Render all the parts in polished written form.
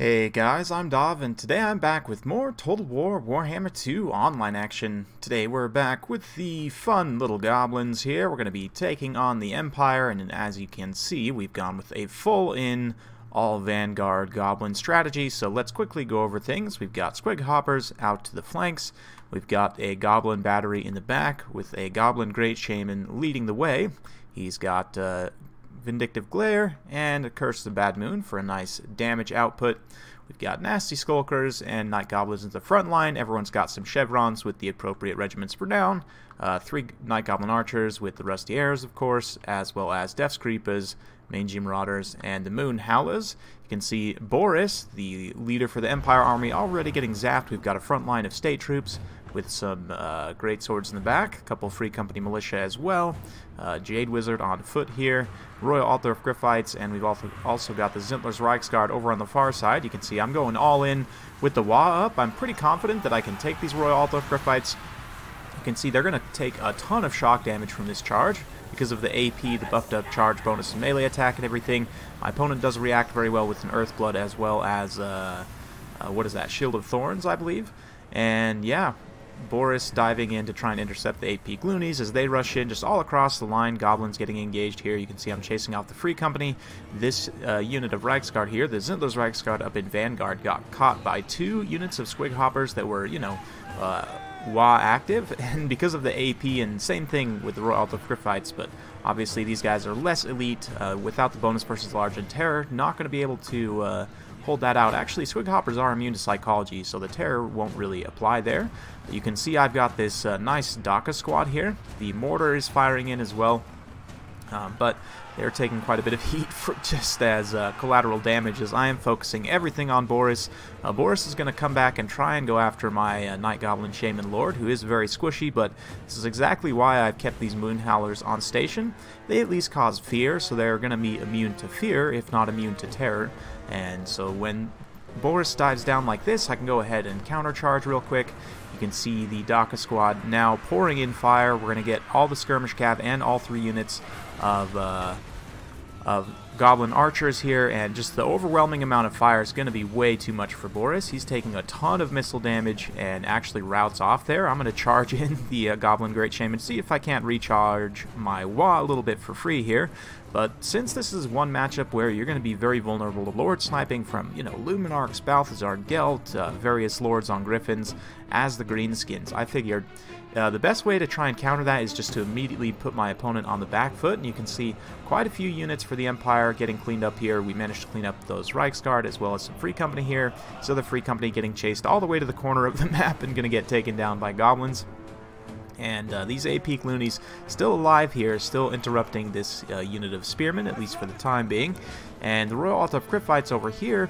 Hey guys, I'm Dov, and today I'm back with more Total War Warhammer 2 online action. Today we're back with the fun little goblins here. We're going to be taking on the Empire, and as you can see, we've gone with a full-in all-Vanguard goblin strategy, so let's quickly go over things. We've got Squig Hoppers out to the flanks. We've got a goblin battery in the back with a goblin Great Shaman leading the way. He's got Vindictive Glare and a Curse of the Bad Moon for a nice damage output. We've got Nasty Skulkers and Night Goblins at the front line. Everyone's got some chevrons with the appropriate regiments per down. 3 Night Goblin Archers with the Rusty Arrows, of course, as well as Death's Creepers, Mangy Marauders, and the Moon Howlers. You can see Boris, the leader for the Empire Army, already getting zapped. We've got a front line of state troops with some great swords in the back, a couple Free Company militia as well, Jade Wizard on foot here, Royal Altar of Griffites, and we've also got the Zintler's Reichsguard over on the far side. You can see I'm going all in with the WA up. I'm pretty confident that I can take these Royal Altar of Griffites. You can see they're going to take a ton of shock damage from this charge because of the AP, the buffed up charge bonus and melee attack and everything. My opponent does react very well with an Earthblood as well as, what is that, Shield of Thorns, I believe. And yeah, Boris diving in to try and intercept the AP Gloonies as they rush in just all across the line. Goblins getting engaged here. You can see I'm chasing off the Free Company. This unit of Reichsguard here, the Zintler's Reichsguard up in Vanguard, got caught by 2 units of Squig Hoppers that were, WA active, and because of the AP, and same thing with the Royal Altar of Griffites, but obviously these guys are less elite without the bonus versus large and terror, not going to be able to hold that out. Actually, Squig Hoppers are immune to psychology, so the terror won't really apply there. But you can see I've got this nice DACA squad here. The mortar is firing in as well, but they're taking quite a bit of heat for just as collateral damage as I am focusing everything on Boris. Boris is going to come back and try and go after my Night Goblin Shaman Lord, who is very squishy, but this is exactly why I've kept these Moon Howlers on station. They at least cause fear, so they're going to be immune to fear, if not immune to terror. And so when Boris dives down like this, I can go ahead and countercharge real quick. You can see the DACA squad now pouring in fire. We're going to get all the skirmish cav and all 3 units of Goblin Archers here, and just the overwhelming amount of fire is going to be way too much for Boris. He's taking a ton of missile damage and actually routes off there. I'm going to charge in the Goblin Great Shaman, see if I can't recharge my WA a little bit for free here. But since this is one matchup where you're going to be very vulnerable to Lord sniping from, Luminarchs, Balthazar, Gelt, various Lords on Griffins, as the Greenskins, I figured the best way to try and counter that is just to immediately put my opponent on the back foot, and you can see quite a few units for the Empire getting cleaned up here. We managed to clean up those Reichsguard as well as some Free Company here. So the Free Company getting chased all the way to the corner of the map and going to get taken down by Goblins. And these AP Gloonies still alive here, still interrupting this unit of Spearmen, at least for the time being. And the Royal Altar of Griffites over here,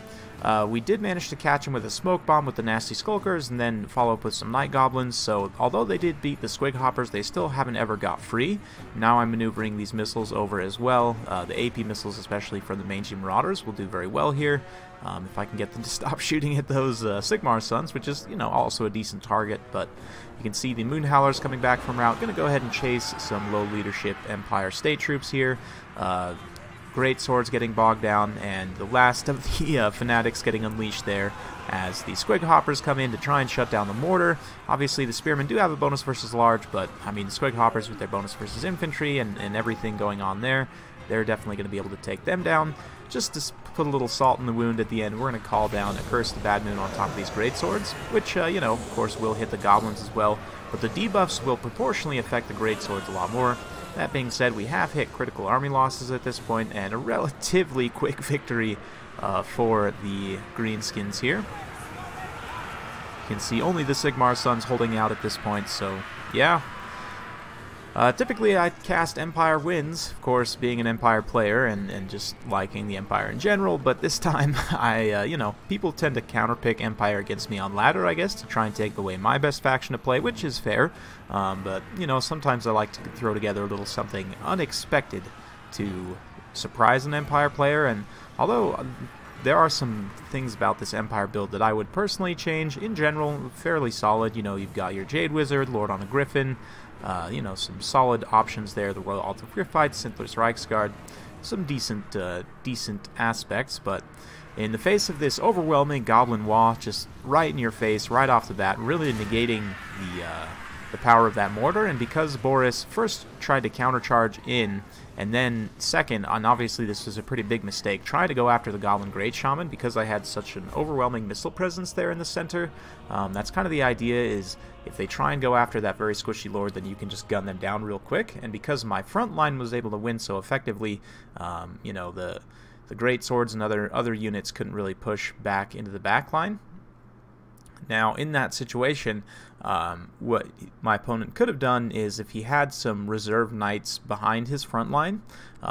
we did manage to catch him with a smoke bomb with the Nasty Skulkers and then follow up with some Night Goblins. So although they did beat the Squig Hoppers, they still haven't ever got free. Now I'm maneuvering these missiles over as well. The AP missiles, especially for the Mangy Marauders, will do very well here. If I can get them to stop shooting at those Sigmar Suns, which is, also a decent target. But you can see the Moon Howlers coming back from route. Going to go ahead and chase some low leadership Empire state troops here. Great swords getting bogged down, and the last of the fanatics getting unleashed there as the Squig Hoppers come in to try and shut down the mortar. Obviously the Spearmen do have a bonus versus large, but I mean the Squig Hoppers with their bonus versus infantry and everything going on there, they're definitely going to be able to take them down. Just to put a little salt in the wound at the end, we're going to call down a Curse of the Bad Moon on top of these great swords, which, of course will hit the Goblins as well, but the debuffs will proportionally affect the great swords a lot more. That being said, we have hit critical army losses at this point, and a relatively quick victory for the Greenskins here. You can see only the Sigmar Suns holding out at this point, so yeah. Typically I cast Empire wins, of course being an Empire player and just liking the Empire in general, but this time people tend to counterpick Empire against me on ladder, I guess, to try and take away my best faction to play, which is fair, but sometimes I like to throw together a little something unexpected to surprise an Empire player. And although there are some things about this Empire build that I would personally change, in general fairly solid. You've got your Jade Wizard, Lord on a Griffin, some solid options there. The Royal Altar of Griffites, Zintler's Reichsguard, some decent aspects, but in the face of this overwhelming Goblin Wall, just right in your face, right off the bat, really negating the power of that mortar. And because Boris first tried to countercharge in, and then second, and obviously this was a pretty big mistake, trying to go after the Goblin Great Shaman, because I had such an overwhelming missile presence there in the center, that's kind of the idea, is if they try and go after that very squishy lord, then you can just gun them down real quick. And because my front line was able to win so effectively, you know, the great swords and other units couldn't really push back into the back line. Now, in that situation, what my opponent could have done is, if he had some reserve knights behind his front line,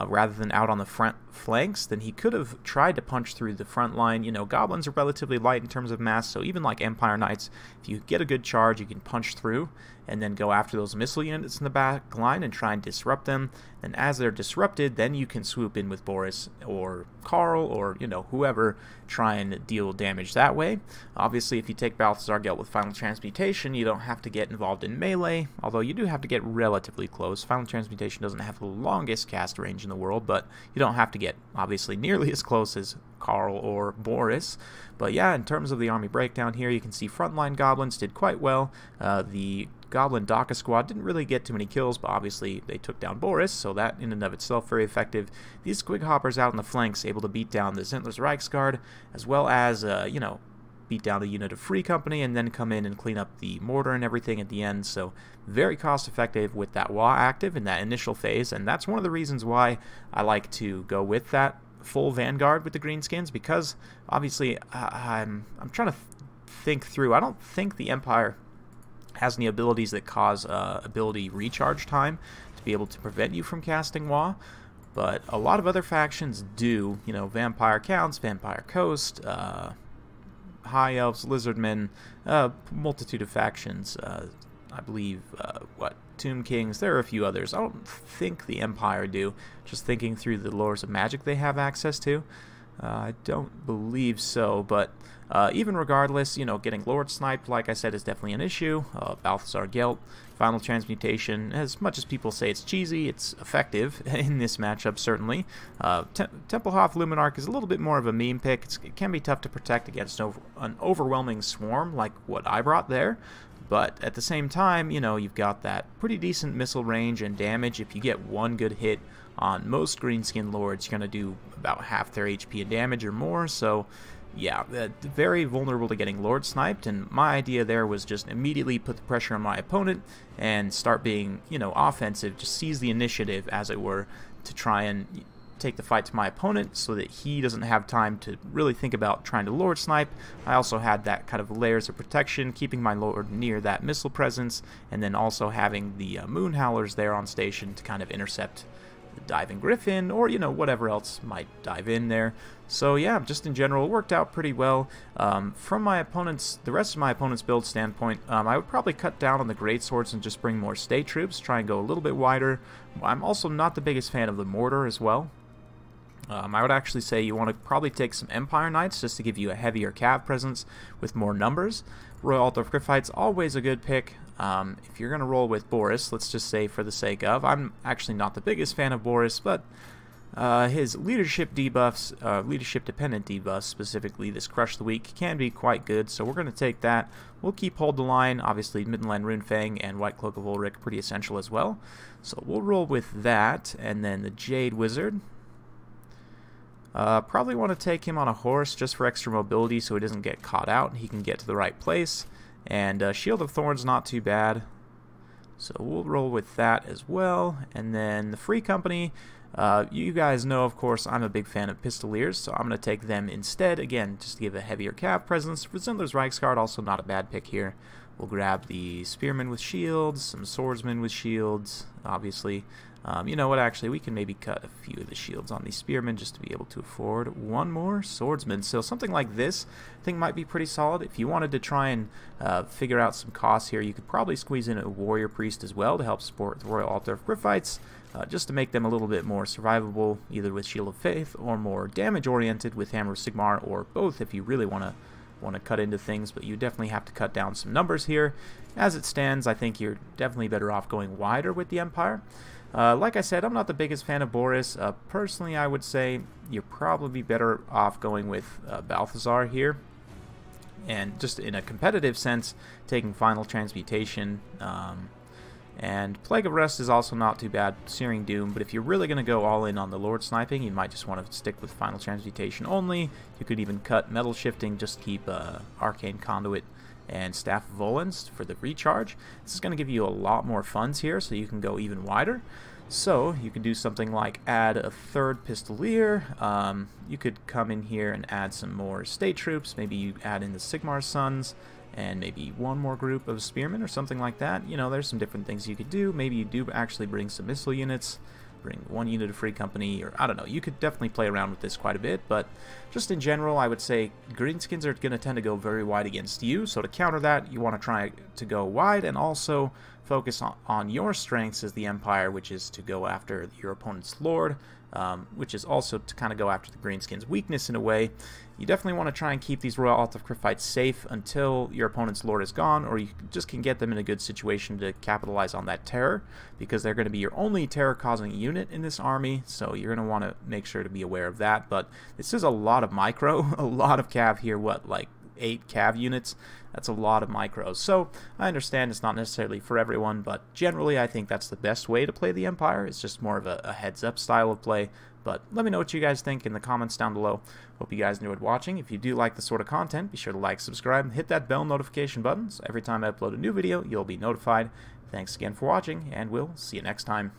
rather than out on the front flanks, then he could have tried to punch through the front line. You know, goblins are relatively light in terms of mass, so even like Empire Knights, if you get a good charge, you can punch through and then go after those missile units in the back line and try and disrupt them. And as they're disrupted, then you can swoop in with Boris or Karl or, you know, whoever, try and deal damage that way. Obviously, if you take Balthazar Gelt with Final Transmutation, you don't have to get involved in melee, although you do have to get relatively close. Final Transmutation doesn't have the longest cast range in the world, but you don't have to get, obviously, nearly as close as Karl or Boris. But yeah, in terms of the army breakdown here, you can see frontline goblins did quite well. The Goblin Daka squad didn't really get too many kills, but obviously they took down Boris, so that in and of itself very effective. These Squig Hoppers out in the flanks able to beat down the Zentler's Reichsguard, as well as, you know, beat down a unit of Free Company, and then come in and clean up the mortar and everything at the end. So very cost effective with that WA active in that initial phase, and that's one of the reasons why I like to go with that full Vanguard with the Greenskins, because obviously I'm trying to think through. I don't think the Empire has any abilities that cause ability recharge time to be able to prevent you from casting WA, but a lot of other factions do. You know, Vampire Counts, Vampire Coast, High Elves, Lizardmen, multitude of factions. I believe, Tomb Kings, there are a few others. I don't think the Empire do, just thinking through the lores of magic they have access to. I don't believe so, but even regardless, you know, getting Lord sniped, like I said, is definitely an issue. Balthazar Gelt, Final Transmutation, as much as people say it's cheesy, it's effective in this matchup, certainly. Templehof Luminarch is a little bit more of a meme pick. It can be tough to protect against an overwhelming swarm like what I brought there, but at the same time, you know, you've got that pretty decent missile range and damage. If you get one good hit on most Greenskin Lords, you're going to do about half their HP and damage or more, so yeah, very vulnerable to getting Lord sniped, and my idea there was just immediately put the pressure on my opponent and start being, you know, offensive, just seize the initiative, as it were, to try and take the fight to my opponent so that he doesn't have time to really think about trying to Lord snipe. I also had that kind of layers of protection, keeping my Lord near that missile presence, and then also having the Moon Howlers there on station to kind of intercept the Diving Griffin, or, you know, whatever else might dive in there. So yeah, just in general, it worked out pretty well. From my opponent's, the rest of my opponent's build standpoint, I would probably cut down on the great swords and just bring more state troops, try and go a little bit wider. I'm also not the biggest fan of the mortar as well. I would actually say you want to probably take some Empire Knights just to give you a heavier cav presence with more numbers. Royal Altar of Griffith's always a good pick. If you're going to roll with Boris, let's just say for the sake of, I'm actually not the biggest fan of Boris, but his leadership debuffs, leadership-dependent debuffs, specifically this Crush the Weak, can be quite good, so we're going to take that. We'll keep Hold the Line, obviously Midland Runefang and White Cloak of Ulrich pretty essential as well. So we'll roll with that, and then the Jade Wizard. Probably want to take him on a horse just for extra mobility so he doesn't get caught out and he can get to the right place. And Shield of Thorns, not too bad. So we'll roll with that as well. And then the Free Company, you guys know, of course, I'm a big fan of Pistoliers, so I'm going to take them instead. Again, just to give a heavier cav presence. For Zendler's Reichsguard, also not a bad pick here. We'll grab the Spearmen with shields, some Swordsmen with shields, obviously. You know what, actually, we can maybe cut a few of the shields on these Spearmen just to be able to afford one more Swordsman. So something like this, I think, might be pretty solid. If you wanted to try and figure out some costs here, you could probably squeeze in a Warrior Priest as well to help support the Royal Altar of Griffites, just to make them a little bit more survivable, either with Shield of Faith or more damage-oriented with Hammer of Sigmar, or both if you really want to cut into things, but you definitely have to cut down some numbers here. As it stands, I think you're definitely better off going wider with the Empire. Like I said, I'm not the biggest fan of Boris. Personally, I would say you're probably better off going with Balthazar here. And just in a competitive sense, taking Final Transmutation. And Plague of Rust is also not too bad, Searing Doom, but if you're really going to go all in on the Lord Sniping, you might just want to stick with Final Transmutation only. You could even cut Metal Shifting, just keep Arcane Conduit and Staff of Volans for the recharge. This is going to give you a lot more funds here, so you can go even wider. So you could do something like add a third Pistolier. You could come in here and add some more State Troops. Maybe you add in the Sigmar's Sons, and maybe one more group of Spearmen or something like that. You know, there's some different things you could do. Maybe you do actually bring some missile units, bring one unit of Free Company, or I don't know. You could definitely play around with this quite a bit, but just in general, I would say Greenskins are going to tend to go very wide against you, so to counter that, you want to try to go wide and also focus on your strengths as the Empire, which is to go after your opponent's Lord, which is also to kind of go after the Greenskins' weakness in a way. You definitely want to try and keep these Royal Alt of Crypt fights safe until your opponent's Lord is gone, or you just can get them in a good situation to capitalize on that terror, because they're going to be your only terror-causing unit in this army, so you're going to want to make sure to be aware of that. But this is a lot of micro, a lot of cav here, what, like 8 cav units? That's a lot of micros. So I understand it's not necessarily for everyone, but generally I think that's the best way to play the Empire. It's just more of a heads-up style of play. But let me know what you guys think in the comments down below. Hope you guys enjoyed watching. If you do like this sort of content, be sure to like, subscribe, and hit that bell notification button so every time I upload a new video, you'll be notified. Thanks again for watching, and we'll see you next time.